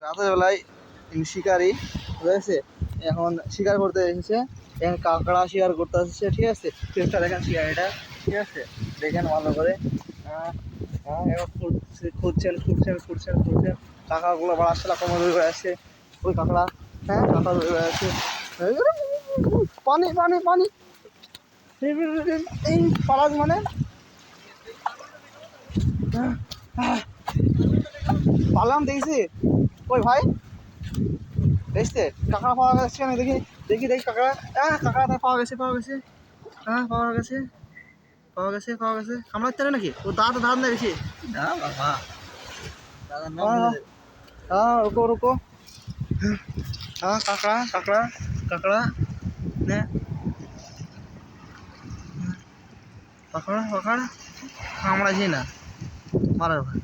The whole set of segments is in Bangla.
রাতের বেলায় শিকারি রয়েছে, এখন শিকার করতে এসেছে। এখন কাঁকড়া শিকার করতে আসছে, ঠিক আছে। চেষ্টা দেখেন শিকারিটা, ঠিক আছে, দেখেন ভালো করে। এবার খুঁজছেন খুঁজছেন খুঁজছেন খুঁজছেন, কাঁকড়াগুলো আবার আসছে, কমে ধরে আসছে ওই কাঁকড়া। হ্যাঁ, কাঁকড়া ধরে আসছে। পানি পানি পানি, এই পালাজ মানে পালাম দেখছি। ওই ভাই দেখছে কাঁকড়া পাওয়া গেছে, আমি দেখি দেখি দেখি কাঁকড়া। কাঁকড়া পাওয়া গেছে পাওয়া গেছে, পাওয়া গেছে পাওয়া গেছে পাওয়া গেছে। কামড়াচ্ছে না নাকি? ও দাঁত ধার না বেশি। না বাবা, দাদার নাম হ্যাঁ বলে দে। রুকো রুকো। কাঁকড়া কাঁকড়া কাঁকড়া নে, কাঁকড়া কাঁকড়া কামড়াছি না মারার ভাই।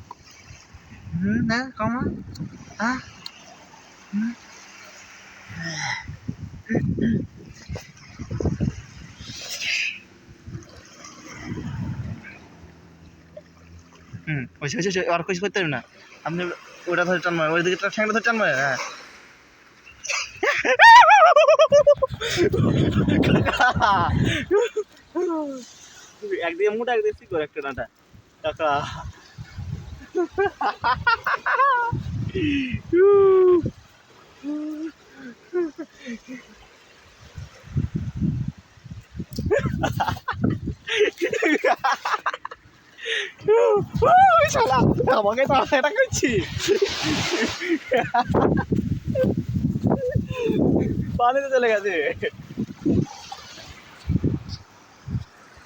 নে কামড়া। হ্যাঁ আর কিছু করতে পারবি না আপনি। ওটা ধরে টান মারেন, ওই দিকে ঠ্যাংটা ধরে টান মারেন। হ্যাঁ একদিকে মোটা একদিকে ঠিক করে একটা ডাঁটা কাঁকড়া। আমাকে তো এটা করছি, পানিতে চলে গেছে।